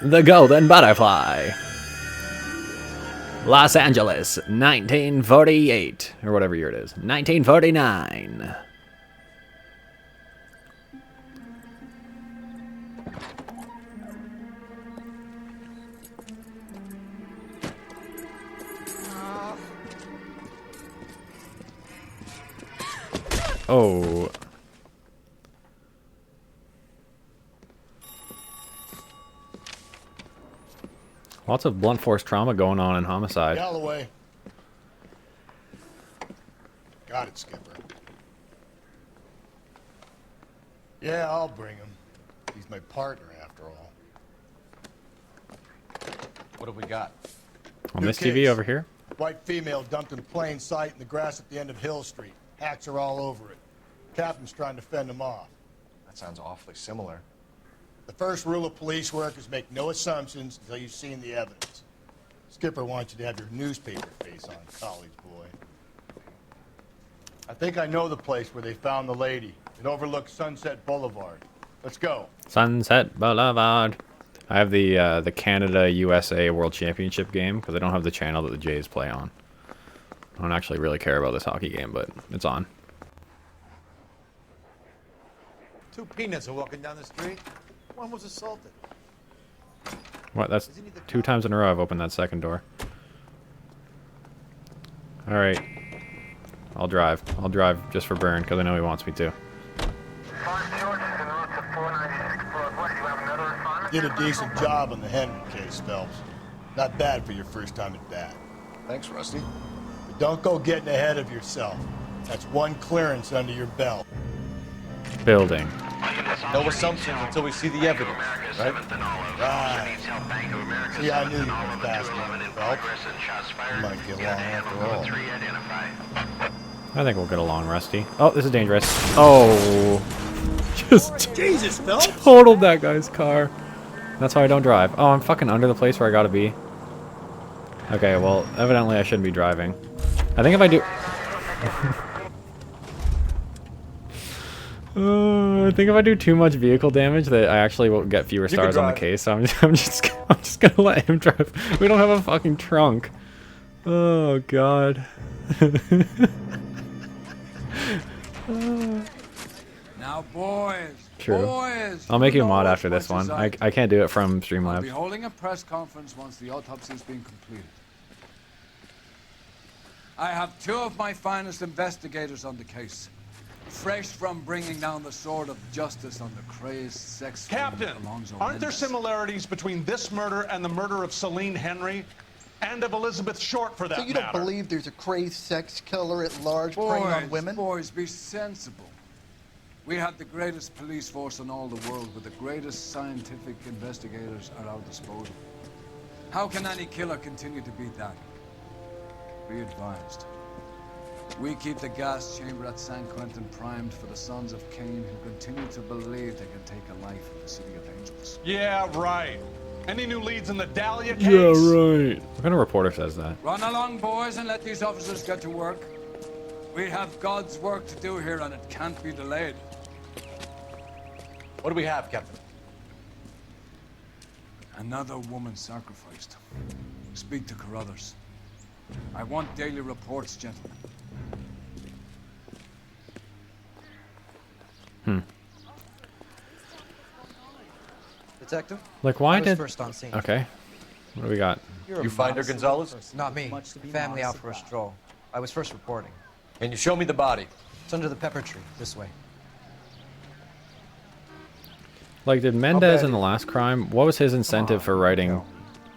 The Golden Butterfly. Los Angeles, 1948. Or whatever year it is. 1949. Oh. Lots of blunt force trauma going on in Homicide. Galloway. Got it, Skipper. Yeah, I'll bring him. He's my partner, after all. What have we got? On this TV over here? White female dumped in plain sight in the grass at the end of Hill Street. Hacks are all over it. Captain's trying to fend them off. That sounds awfully similar. The first rule of police work is make no assumptions until you've seen the evidence. Skipper wants you to have your newspaper face on, college boy. I think I know the place where they found the lady. It overlooks Sunset Boulevard. Let's go. Sunset Boulevard. I have the Canada-USA World Championship game because I don't have the channel that the Jays play on. I don't actually really care about this hockey game, but it's on. Two peanuts are walking down the street. One was assaulted. What? That's 2 times in a row I've opened that second door. Alright. I'll drive. I'll drive just for Byrne because I know he wants me to. Did a decent job on the Henry case, Phelps. Not bad for your first time at bat. Thanks, Rusty. But don't go getting ahead of yourself. That's one clearance under your belt. Building. No assumptions until we see the evidence, right? Right. See, I knew you were fast enough, Phelps. You might get along after all. I think we'll get along, Rusty. Oh, this is dangerous. Oh. Just Jesus, Phelps! totaled that guy's car. That's why I don't drive. Oh, I'm fucking under the place where I gotta be. Okay, well, evidently I shouldn't be driving. I think if I do... I think if I do too much vehicle damage, that I actually will get fewer stars on the case. So I'm just gonna let him drive. We don't have a fucking trunk. Oh god. Now, boys, True. boys. I'll make you a know mod as after this much as one. I I can't do it from I'll be Streamlabs. holding a press conference once the autopsy's been completed. I have 2 of my finest investigators on the case. Fresh from bringing down the sword of justice on the crazed sex Captain, Alonzo aren't there Mendez. similarities between this murder and the murder of Celine Henry? And of Elizabeth Short, for that So you don't matter? believe there's a crazed sex killer at large preying on women? Boys, be sensible. We have the greatest police force in all the world, with the greatest scientific investigators at our disposal. How can any killer continue to beat that? Be advised. We keep the gas chamber at San Quentin primed for the sons of Cain who continue to believe they can take a life in the City of Angels. Yeah, right. Any new leads in the Dahlia case? Yeah, right. What kind of reporter says that? Run along, boys, and let these officers get to work. We have God's work to do here, and it can't be delayed. What do we have, Captain? Another woman sacrificed. Speak to Carruthers. I want daily reports, gentlemen. Detective? Like, why I was did... first on scene. Okay. What do we got? You find her, Gonzalez? Not me. Family out for a stroll. I was first reporting. Can you show me the body? It's under the pepper tree, this way. Like, did Mendez bad in the last crime, what was his incentive for writing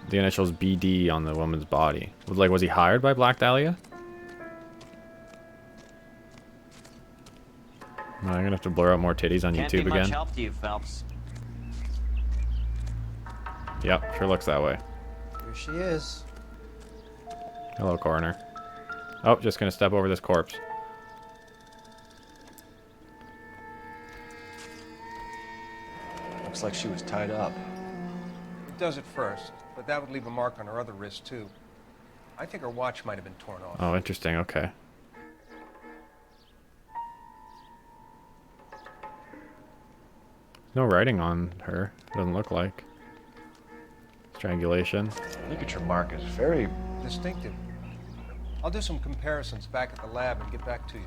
the initials BD on the woman's body? Was he hired by Black Dahlia? Am I gonna have to blur out more titties on Can't YouTube be much again? help to you, Phelps. Yep, sure looks that way. Here she is. Hello, coroner. Oh, just gonna step over this corpse. Looks like she was tied up. It does at first, but that would leave a mark on her other wrist, too. I think her watch might have been torn off. Oh, interesting, okay. No writing on her, doesn't look like. Strangulation. Ligature mark is very... Distinctive. I'll do some comparisons back at the lab and get back to you.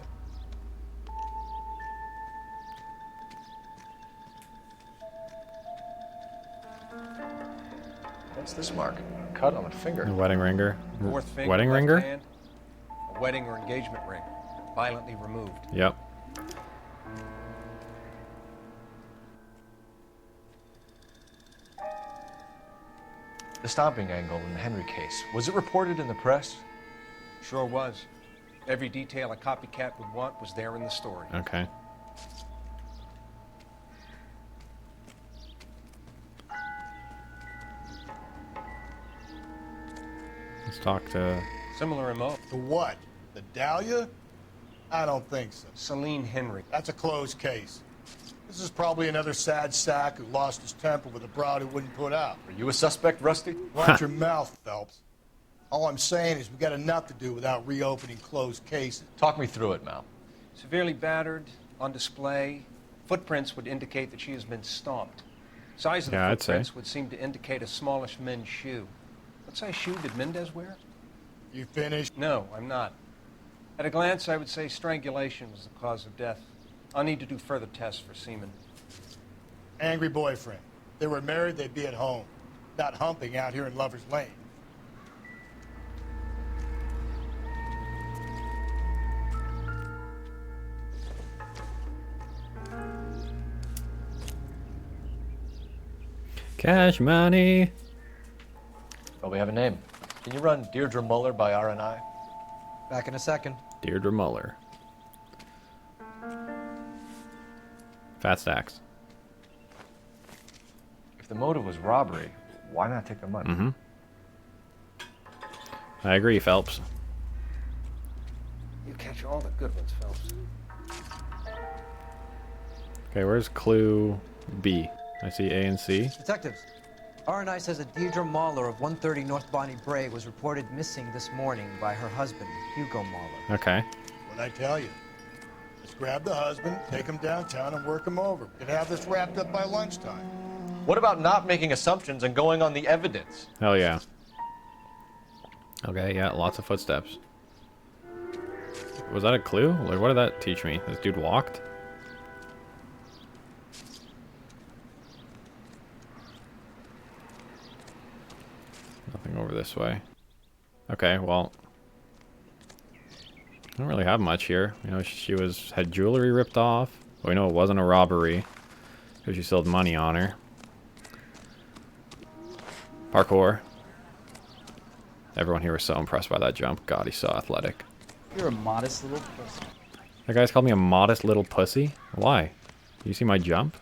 What's this mark? A cut on a finger. The wedding ringer. Fourth finger, Wedding left ringer? hand, a wedding or engagement ring, violently removed. Yep. The stomping angle in the Henry case. Was it reported in the press? Sure was. Every detail a copycat would want was there in the story. Okay. Let's talk to... Similar MO. To what? The Dahlia? I don't think so. Celine Henry. That's a closed case. This is probably another sad sack who lost his temper with a broad who wouldn't put out. Are you a suspect, Rusty? Watch your mouth, Phelps. All I'm saying is we got enough to do without reopening closed cases. Talk me through it, Mal. Severely battered, on display. Footprints would indicate that she has been stomped. Size of the Yeah, I'd say. footprints would seem to indicate a smallish men's shoe. What size shoe did Mendez wear? You finished? No, I'm not. At a glance, I would say strangulation was the cause of death. I'll need to do further tests for semen. Angry boyfriend. If they were married, they'd be at home, not humping out here in Lover's Lane. Cash money. Well, we have a name. Can you run Deirdre Muller by RNI? Back in a second. Deirdre Muller. Fat stacks. If the motive was robbery, why not take the money? Mm-hmm. I agree, Phelps. You catch all the good ones, Phelps. Okay, where's clue B? I see A and C. Detectives, RNI says that Deirdre Mahler of 130 North Bonnie Brae was reported missing this morning by her husband, Hugo Mahler. Okay. What'd I tell you? Let's grab the husband, take him downtown, and work him over. We could have this wrapped up by lunchtime. What about not making assumptions and going on the evidence? Hell yeah. Okay, yeah, lots of footsteps. Was that a clue? Like, what did that teach me? This dude walked? Nothing over this way. Okay, well, I don't really have much here. You know, she had jewelry ripped off. We know it wasn't a robbery because she still had money on her. Parkour. Everyone here was so impressed by that jump. God, he's so athletic. You're a modest little pussy. That guy's called me a modest little pussy? Why? You see my jump?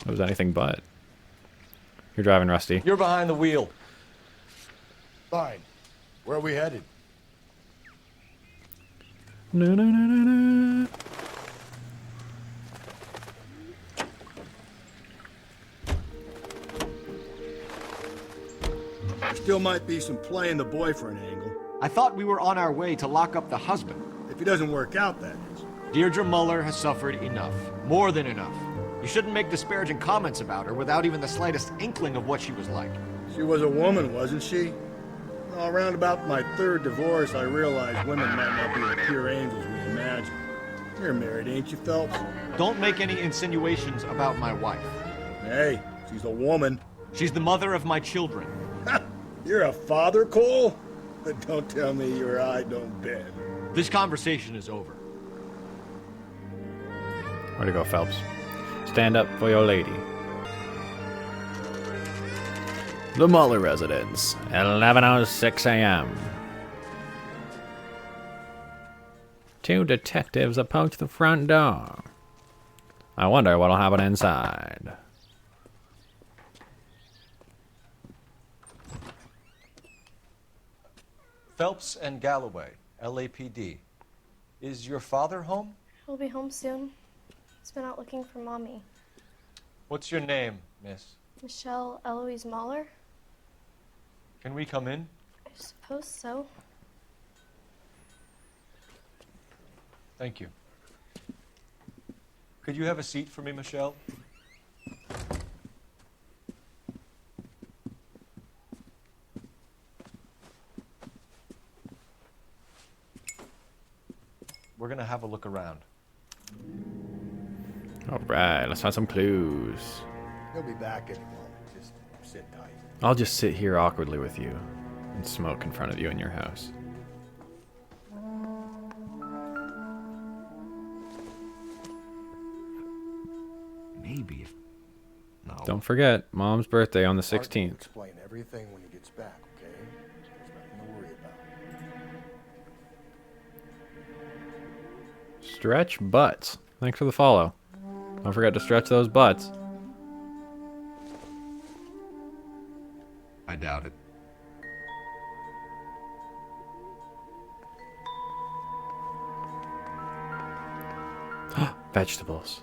It was anything but. You're driving, Rusty. You're behind the wheel. Fine. Where are we headed? No, no, no, no, no. There still might be some play in the boyfriend angle. I thought we were on our way to lock up the husband. If he doesn't work out, that is. Deirdre Muller has suffered enough. More than enough. You shouldn't make disparaging comments about her without even the slightest inkling of what she was like. She was a woman, wasn't she? Well, around about my third divorce, I realized women might not be the pure angels we imagine. You're married, ain't you, Phelps? Don't make any insinuations about my wife. Hey, she's a woman. She's the mother of my children. You're a father, Cole? But don't tell me your eye don't bend. This conversation is over. Where'd it go, Phelps? Stand up for your lady. The Muller residence, 11:06 a.m. Two detectives approach the front door. I wonder what'll happen inside. Phelps and Galloway, LAPD. Is your father home? He'll be home soon. He's been out looking for Mommy. What's your name, miss? Michelle Eloise Mahler? Can we come in? I suppose so. Thank you. Could you have a seat for me, Michelle? look around. Alright, let's find some clues. He'll be back any moment. Just sit tight. I'll just sit here awkwardly with you and smoke in front of you in your house. Maybe if... No. Don't forget, Mom's birthday on the Art will 16th. explain everything when he gets back, okay? There's nothing to worry about. Stretch butts. Thanks for the follow. Don't forget to stretch those butts. I doubt it. Vegetables.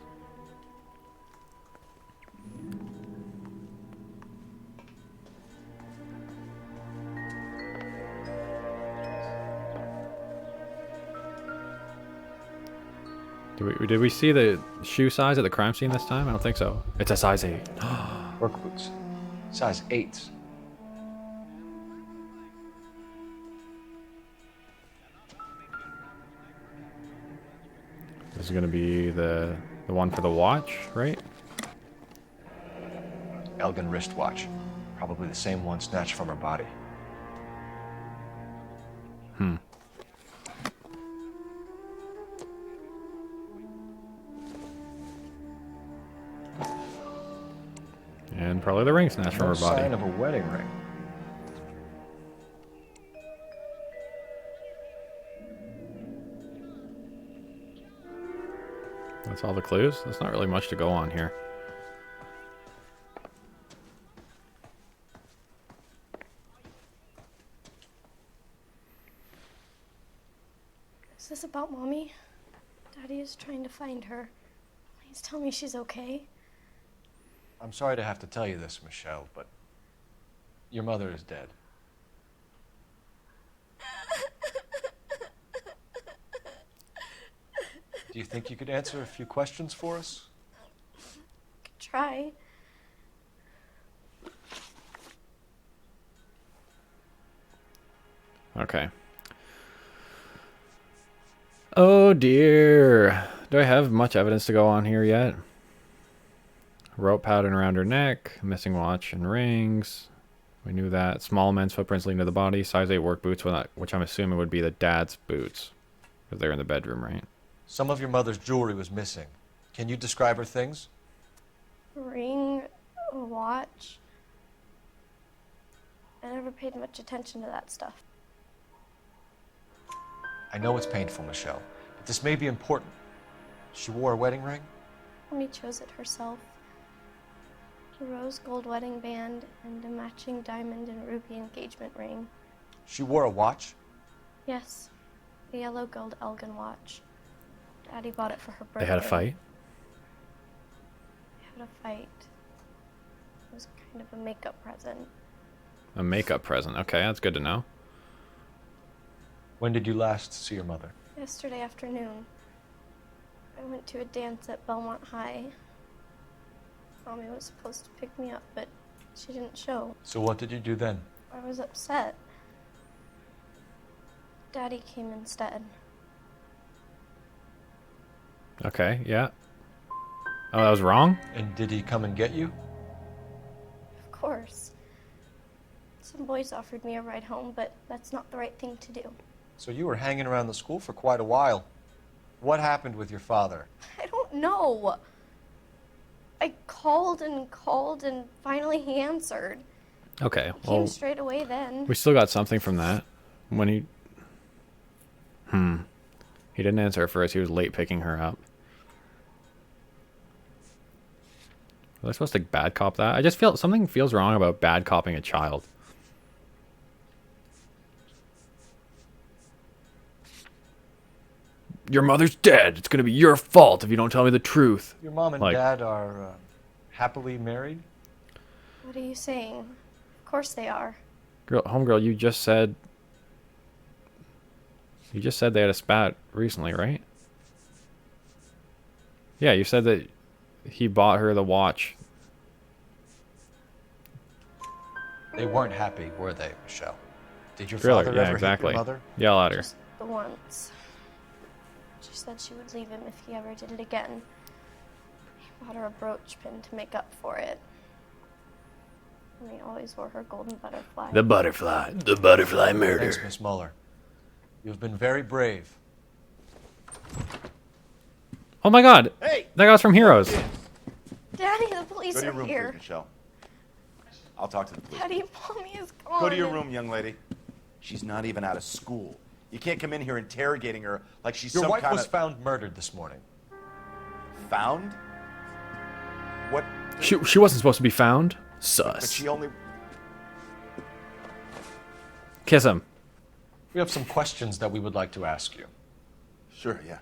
Did we see the shoe size at the crime scene this time? I don't think so. It's a size 8. Work boots. Size 8s. This is gonna be the one for the watch, right? Elgin wristwatch. Probably the same one snatched from her body. Hmm. And probably the ring snatched from her body. Sign of a wedding ring. That's all the clues? There's not really much to go on here. Is this about Mommy? Daddy is trying to find her. Please tell me she's okay. I'm sorry to have to tell you this, Michelle, but your mother is dead. Do you think you could answer a few questions for us? Could try. Okay. Oh dear. Do I have much evidence to go on here yet? Rope pattern around her neck, missing watch and rings. We knew that. Small men's footprints leading to the body. Size 8 work boots, which I'm assuming would be the dad's boots. Because they're in the bedroom, right? Some of your mother's jewelry was missing. Can you describe her things? A ring, a watch. I never paid much attention to that stuff. I know it's painful, Michelle, but this may be important. She wore a wedding ring? Mommy chose it herself. A rose gold wedding band and a matching diamond and ruby engagement ring. She wore a watch? Yes, a yellow gold Elgin watch. Daddy bought it for her birthday. They had a fight? They had a fight. It was kind of a makeup present. A makeup present. Okay, that's good to know. When did you last see your mother? Yesterday afternoon. I went to a dance at Belmont High. Mommy was supposed to pick me up, but she didn't show. So what did you do then? I was upset. Daddy came instead. Okay, yeah. Oh, that was wrong? And did he come and get you? Of course. Some boys offered me a ride home, but that's not the right thing to do. So you were hanging around the school for quite a while. What happened with your father? I don't know. I called and finally he answered. Okay, He came straight away then. we still got something from that. When he... He didn't answer at first. He was late picking her up. Was I supposed to bad cop that? I just feel... Something feels wrong about bad copping a child. Your mother's dead. It's going to be your fault if you don't tell me the truth. Your mom and dad are happily married? What are you saying? Of course they are. Homegirl, you just said they had a spat recently, right? Yeah, you said that he bought her the watch. They weren't happy, were they, Michelle? Did your Really? father Yeah, ever exactly. hit your mother? Yell at her. Just the once. She said she would leave him if he ever did it again. He bought her a brooch pin to make up for it. And he always wore her golden butterfly. The butterfly murder. Thanks, Miss Muller. You've been very brave. Oh my God! Hey! That guy's from Heroes. Daddy, the police Go to your are room, here. please, Michelle. I'll talk to the police. Daddy, Mommy is gone. Go to your room, young lady. She's not even out of school. You can't come in here interrogating her like she's Your some wife kind was of... found murdered this morning. Found? What? She wasn't supposed to be found. But Sus. she only... Kiss him. We have some questions that we would like to ask you. Sure, yeah.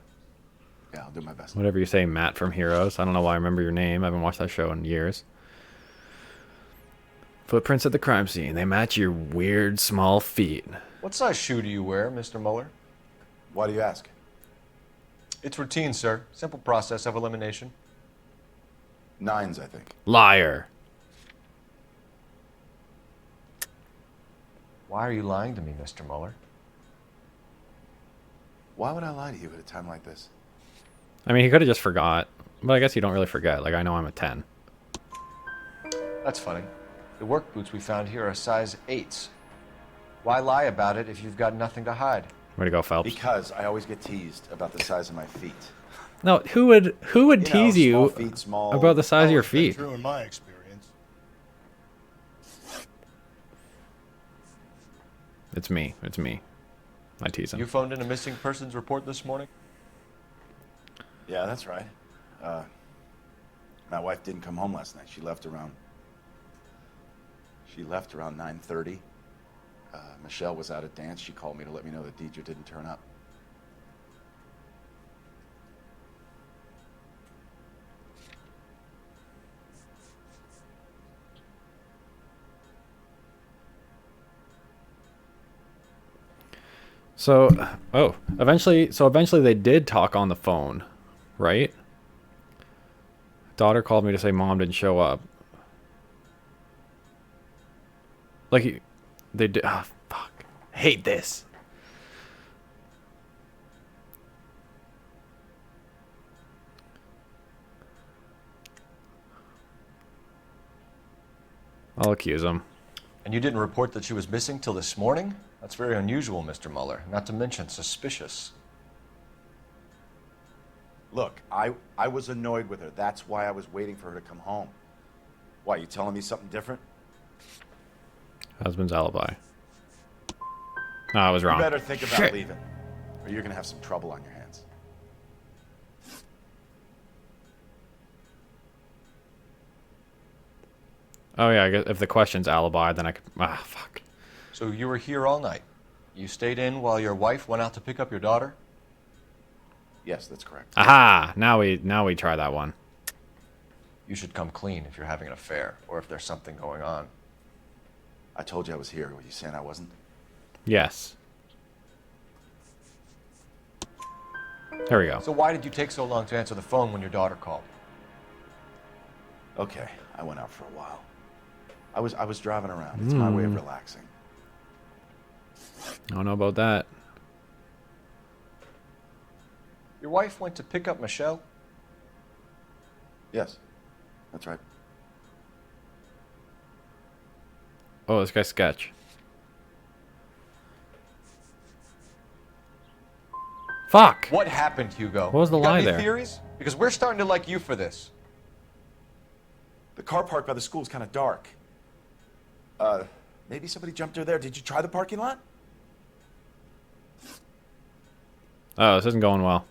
Yeah, I'll do my best. Whatever you say, Matt from Heroes. I don't know why I remember your name. I haven't watched that show in years. Footprints at the crime scene. They match your weird small feet. What size shoe do you wear, Mr. Muller? Why do you ask? It's routine, sir. Simple process of elimination. 9s, I think. Liar. Why are you lying to me, Mr. Muller? Why would I lie to you at a time like this? I mean, he could have just forgot. But I guess you don't really forget. Like, I know I'm a 10. That's funny. The work boots we found here are size 8s. Why lie about it if you've got nothing to hide? Way to go, Phelps. Because I always get teased about the size of my feet. No, who would tease small you feet, small... about the size of your Always been feet? True in my experience. It's me. It's me. I tease him. You phoned in a missing persons report this morning? Yeah, that's right. My wife didn't come home last night. She left around 9:30. Michelle was out at dance. She called me to let me know that Deidre didn't turn up. So, eventually they did talk on the phone, right? Daughter called me to say mom didn't show up. Like, they did. Ah, fuck. Hate this. I'll accuse him. And you didn't report that she was missing till this morning? That's very unusual, Mr. Muller. Not to mention suspicious. Look, I was annoyed with her. That's why I was waiting for her to come home. Why, you telling me something different? Husband's alibi. No, I was wrong. You better think about Shit. leaving, or you're gonna have some trouble on your hands. Oh yeah, I guess if the question's alibi, then I could. Ah, fuck. So you were here all night. You stayed in while your wife went out to pick up your daughter? Yes, that's correct. Aha! Now we try that one. You should come clean if you're having an affair, or if there's something going on. I told you I was here. Were you saying I wasn't? Yes. There we go. So why did you take so long to answer the phone when your daughter called? Okay, I went out for a while. I was driving around. It's my way of relaxing. I don't know about that. Your wife went to pick up Michelle? Yes, that's right. Oh, this guy's sketch. Fuck! What happened, Hugo? What was the You got lie any there? theories? Because we're starting to like you for this. The car park by the school is kind of dark. Maybe somebody jumped her there. Did you try the parking lot? Oh, this isn't going well.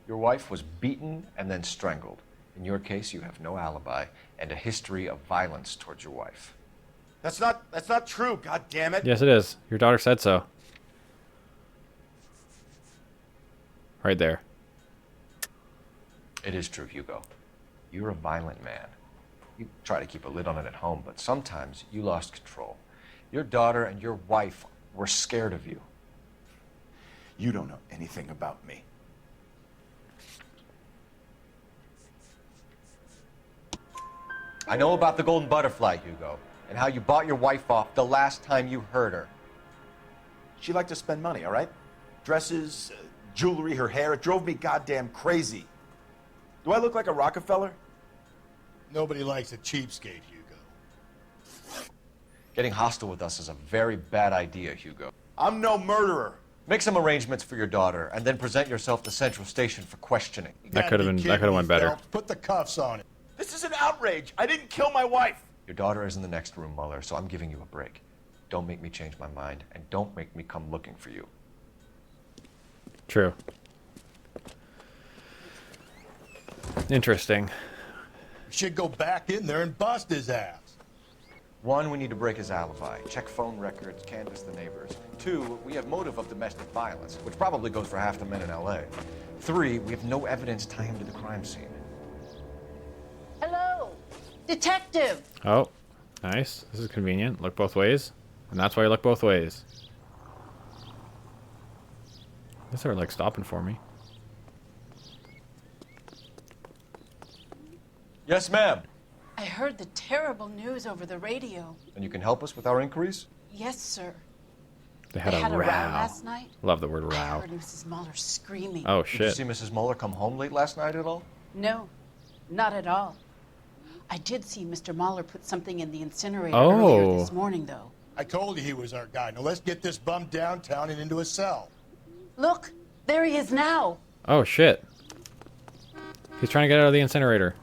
Your wife was beaten and then strangled. In your case, you have no alibi and a history of violence towards your wife. That's not true. God damn it! Yes, it is. Your daughter said so. Right there. It is true, Hugo. You're a violent man. You try to keep a lid on it at home, but sometimes you lost control. Your daughter and your wife were scared of you. You don't know anything about me. I know about the golden butterfly, Hugo, and how you bought your wife off the last time you heard her. She liked to spend money, all right? Dresses, jewelry, her hair. It drove me goddamn crazy. Do I look like a Rockefeller? Nobody likes a cheapskate, Hugo. Getting hostile with us is a very bad idea, Hugo. I'm no murderer. Make some arrangements for your daughter, and then present yourself to Central Station for questioning. That could have went better. Put the cuffs on it. This is an outrage. I didn't kill my wife. Your daughter is in the next room, Mueller, so I'm giving you a break. Don't make me change my mind, and don't make me come looking for you. True. Interesting. We should go back in there and bust his ass. 1, we need to break his alibi. Check phone records, canvass the neighbors. 2, we have motive of domestic violence, which probably goes for half the men in L.A. 3, we have no evidence tying him to the crime scene. Hello, detective. Oh, nice. This is convenient. Look both ways. And that's why you look both ways. I guess they're like stopping for me. Yes, ma'am. I heard the terrible news over the radio. And you can help us with our inquiries? Yes, sir. They had a row row. last night. Love the word row. I heard Mrs. Mueller screaming. Oh, Did you shit. see Mrs. Mueller come home late last night at all? No, not at all. I did see Mr. Mueller put something in the incinerator Oh. earlier this morning, though. I told you he was our guy. Now let's get this bum downtown and into a cell. Look, there he is now. Oh, shit. He's trying to get out of the incinerator.